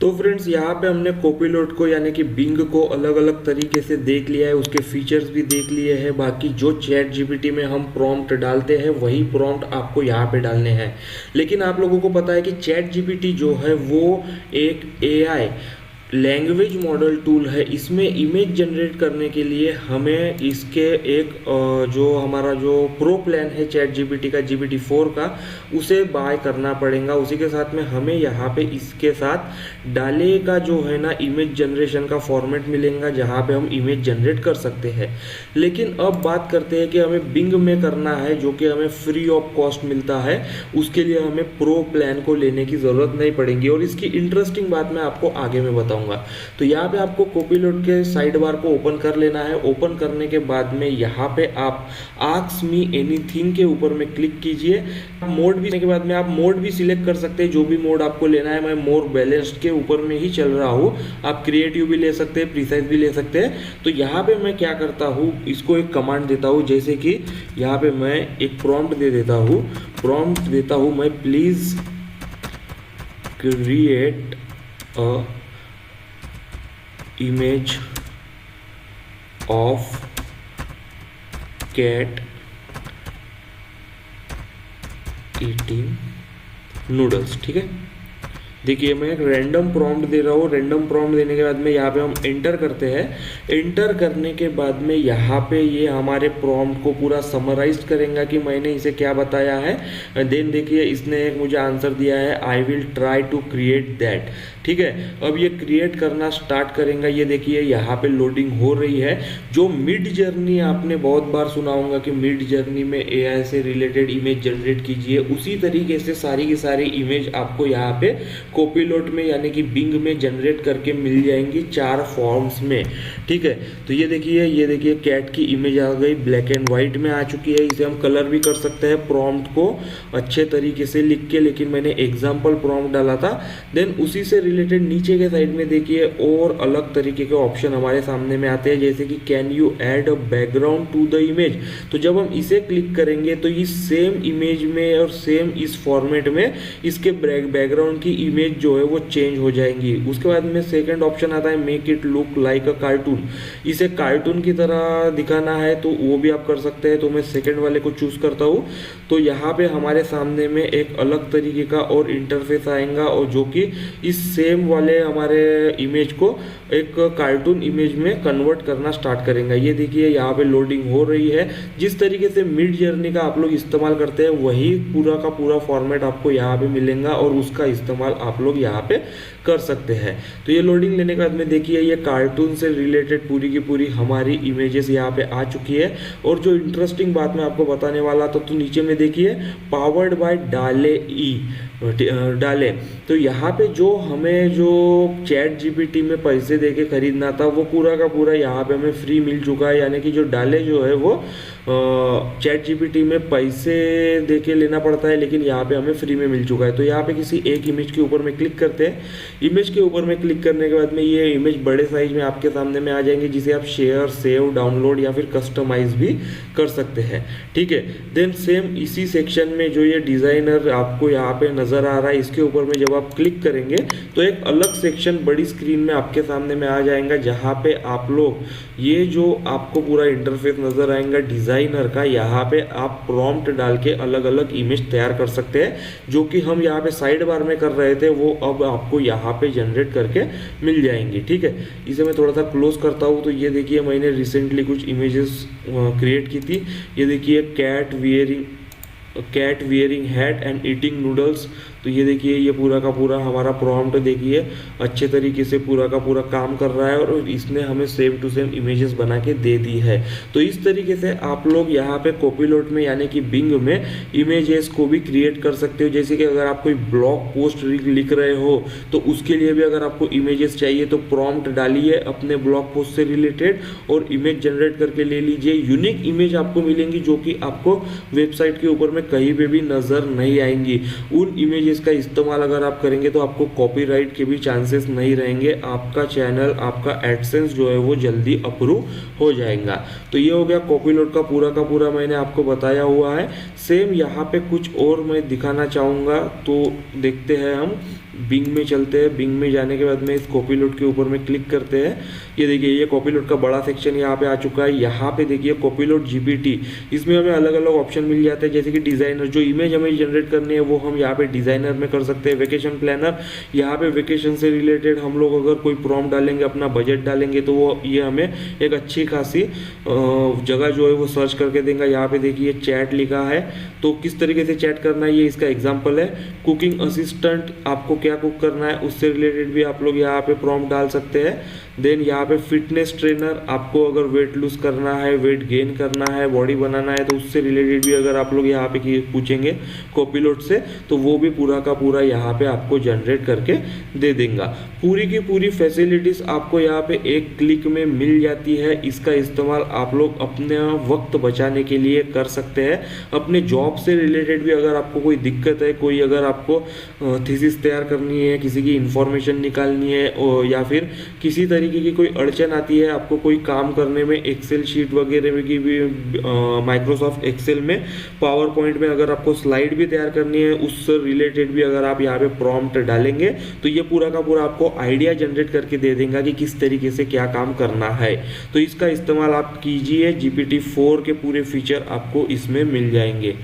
तो फ्रेंड्स यहाँ पे हमने कॉपीलोट को यानी कि बिंग को अलग अलग तरीके से देख लिया है, उसके फीचर्स भी देख लिए हैं। बाकी जो चैट जीपीटी में हम प्रॉम्प्ट डालते हैं वही प्रॉम्प्ट आपको यहाँ पे डालने हैं। लेकिन आप लोगों को पता है कि चैट जीपीटी जो है वो एक एआई लैंग्वेज मॉडल टूल है। इसमें इमेज जनरेट करने के लिए हमें इसके एक जो हमारा जो प्रो प्लान है चैट जीपीटी का GPT-4 का, उसे बाय करना पड़ेगा। उसी के साथ में हमें यहाँ पे इसके साथ डाले का जो है ना इमेज जनरेशन का फॉर्मेट मिलेगा, जहाँ पे हम इमेज जनरेट कर सकते हैं। लेकिन अब बात करते हैं कि हमें बिंग में करना है, जो कि हमें फ्री ऑफ कॉस्ट मिलता है। उसके लिए हमें प्रो प्लान को लेने की ज़रूरत नहीं पड़ेगी, और इसकी इंटरेस्टिंग बात मैं आपको आगे में बताऊंगा। तो यहाँ पे आपको कॉपीलोट के साइड बार को ओपन कर लेना है। ओपन करने के बाद में यहाँ पे आप आस्क मी एनीथिंग के ऊपर में क्लिक कीजिए। मोड भी के बाद में आप मोड भी सिलेक्ट कर सकते हैं, जो भी मोड आपको लेना है। मैं मोर बैलेंस्ड के ऊपर में ही चल रहा हूँ। आप क्रिएटिव भी ले सकते हैं, प्रिसाइज भी ले सकते हैं। तो यहाँ पे मैं क्या करता हूँ, इसको एक कमांड देता हूँ, जैसे कि यहाँ पे मैं एक प्रॉम्प्ट दे देता हूँ। प्रॉम्प्ट देता हूँ मैं, please create a image of cat eating noodles. ठीक है, देखिए मैं एक रैंडम प्रॉम्प्ट दे रहा हूँ। रैंडम प्रॉम्प्ट देने के बाद में यहाँ पे हम एंटर करते हैं। एंटर करने के बाद में यहाँ पे ये हमारे प्रॉम्प्ट को पूरा समराइज करेगा कि मैंने इसे क्या बताया है। देन देखिए इसने एक मुझे आंसर दिया है, I will try to create that. ठीक है, अब ये क्रिएट करना स्टार्ट करेगा। ये देखिए यहाँ पे लोडिंग हो रही है। जो मिड जर्नी आपने बहुत बार सुना होगा कि मिड जर्नी में एआई से रिलेटेड इमेज जनरेट कीजिए, उसी तरीके से सारी की सारी इमेज आपको यहाँ पे कॉपीलोट में यानी कि बिंग में जनरेट करके मिल जाएंगी 4 फॉर्म्स में। ठीक है, तो ये देखिए कैट की इमेज आ गई, ब्लैक एंड व्हाइट में आ चुकी है। इसे हम कलर भी कर सकते हैं प्रॉम्प्ट को अच्छे तरीके से लिख के, लेकिन मैंने एग्जाम्पल प्रॉम्प्ट डाला था। देन उसी से रिलेटेड नीचे के साइड में देखिए और अलग तरीके के ऑप्शन हमारे सामने में आते हैं, जैसे कि can you add a background to the image. तो जब हम इसे क्लिक करेंगे तो इस सेम इमेज में और सेम इस फॉर्मेट में इसके बैकग्राउंड की इमेज जो है वो चेंज हो जाएंगी। उसके बाद में सेकंड ऑप्शन आता है, make it look like a cartoon. इसे कार्टून की तरह दिखाना है तो वो भी आप कर सकते हैं। तो मैं सेकंड वाले को चूज करता हूँ। तो यहाँ पे हमारे सामने में एक अलग तरीके का और इंटरफेस आएगा, और जो कि इस सेम वाले हमारे इमेज को एक कार्टून इमेज में कन्वर्ट करना स्टार्ट करेंगे। ये देखिए यहाँ पे लोडिंग हो रही है। जिस तरीके से मिड जर्नी का आप लोग इस्तेमाल करते हैं वही पूरा का पूरा फॉर्मेट आपको यहाँ पे मिलेगा, और उसका इस्तेमाल आप लोग यहाँ पे कर सकते हैं। तो ये लोडिंग लेने के बाद में देखिए ये कार्टून से रिलेटेड पूरी की पूरी हमारी इमेजेस यहाँ पे आ चुकी है। और जो इंटरेस्टिंग बात मैं आपको बताने वाला था, तो नीचे में देखिए पावर्ड बाय डाले। तो यहाँ पे जो हमें जो चैट जीपीटी में पैसे देके खरीदना था वो पूरा का पूरा यहाँ पे हमें फ्री मिल चुका है। यानी कि जो डाले जो है वो चैट जीपीटी में पैसे देके लेना पड़ता है, लेकिन यहाँ पे हमें फ्री में मिल चुका है। तो यहाँ पे किसी एक इमेज के ऊपर में क्लिक करते हैं। इमेज के ऊपर में क्लिक करने के बाद में ये इमेज बड़े साइज में आपके सामने में आ जाएंगे, जिसे आप शेयर, सेव, डाउनलोड या फिर कस्टमाइज भी कर सकते हैं। ठीक है, देन सेम इसी सेक्शन में जो ये डिजाइनर आपको यहाँ पे नजर आ रहा है, इसके ऊपर में जब आप क्लिक करेंगे तो एक अलग सेक्शन बड़ी स्क्रीन में आपके सामने में आ जाएगा, जहाँ पे आप लोग ये जो आपको पूरा इंटरफेस नजर आएगा डिजाइनर का, यहाँ पे आप प्रॉम्प्ट डाल के अलग अलग इमेज तैयार कर सकते हैं। जो कि हम यहाँ पे साइड बार में कर रहे थे वो अब आपको यहाँ पे जनरेट करके मिल जाएंगी। ठीक है, इसे मैं थोड़ा सा क्लोज करता हूँ। तो ये देखिए मैंने रिसेंटली कुछ इमेजेस क्रिएट की थी। ये देखिए cat wearing hat and eating noodles. तो ये देखिए ये पूरा का पूरा हमारा प्रॉम्प्ट देखिए अच्छे तरीके से पूरा का पूरा काम कर रहा है, और इसने हमें सेम टू सेम इमेजेस बना के दे दी है। तो इस तरीके से आप लोग यहाँ पे कॉपीलोट में यानी कि बिंग में इमेजेस को भी क्रिएट कर सकते हो। जैसे कि अगर आप कोई ब्लॉग पोस्ट लिख रहे हो तो उसके लिए भी अगर आपको इमेजेस चाहिए तो प्रॉम्प्ट डालिए अपने ब्लॉग पोस्ट से रिलेटेड और इमेज जनरेट करके ले लीजिए। यूनिक इमेज आपको मिलेंगी जो कि आपको वेबसाइट के ऊपर में कहीं पे भी नजर नहीं आएंगी। उन इमेज इसका इस्तेमाल अगर आप करेंगे तो आपको कॉपीराइट के भी चांसेस नहीं रहेंगे। आपका चैनल, आपका एडसेंस जो है वो जल्दी अप्रूव हो जाएगा। तो ये हो गया कॉपीलोट का पूरा मैंने आपको बताया हुआ है। सेम यहाँ पे कुछ और मैं दिखाना चाहूँगा, तो देखते हैं हम। बिंग में चलते हैं। बिंग में जाने के बाद में इस कॉपीलोट के ऊपर में क्लिक करते हैं। ये देखिए ये कॉपीलोट का बड़ा सेक्शन यहाँ पे आ चुका है। यहाँ पे देखिए कॉपीलोट जीपीटी, इसमें हमें अलग अलग ऑप्शन मिल जाते हैं, जैसे कि डिज़ाइनर, जो इमेज हमें जनरेट करनी है वो हम यहाँ पे डिज़ाइनर में कर सकते हैं। वेकेशन प्लानर, यहाँ पे वेकेशन से रिलेटेड हम लोग अगर कोई प्रॉम्प्ट डालेंगे, अपना बजट डालेंगे, तो वो ये हमें एक अच्छी खासी जगह जो है वो सर्च करके देगा। यहाँ पे देखिए चैट लिखा है, तो किस तरीके से चैट करना है ये इसका एग्जाम्पल है। कुकिंग असिस्टेंट, आपको क्या कुक करना है उससे रिलेटेड भी आप लोग यहाँ पे प्रॉम्प्ट डाल सकते हैं। देन यहाँ पे फिटनेस ट्रेनर, आपको अगर वेट लूज करना है, वेट गेन करना है, बॉडी बनाना है, तो उससे रिलेटेड भी अगर आप लोग यहाँ पे पूछेंगे कॉपीलोट से, तो वो भी पूरा का पूरा यहाँ पे आपको जनरेट करके दे देगा। पूरी की पूरी फैसिलिटीज आपको यहाँ पे एक क्लिक में मिल जाती है। इसका इस्तेमाल आप लोग अपने वक्त बचाने के लिए कर सकते हैं। अपने जॉब से रिलेटेड भी अगर आपको कोई दिक्कत है, कोई अगर आपको थीसिस तैयार करनी है, किसी की इंफॉर्मेशन निकालनी है, या फिर किसी तरीके की कोई अड़चन आती है, आपको कोई काम करने में, एक्सेल शीट वगैरह में की भी, माइक्रोसॉफ्ट एक्सेल में, पावर पॉइंट में अगर आपको स्लाइड भी तैयार करनी है, उससे रिलेटेड भी अगर आप यहाँ पे प्रॉम्प्ट डालेंगे तो ये पूरा का पूरा आपको आइडिया जनरेट करके दे देगा कि किस तरीके से क्या काम करना है। तो इसका इस्तेमाल आप कीजिए, GPT-4 के पूरे फीचर आपको इसमें मिल जाएंगे।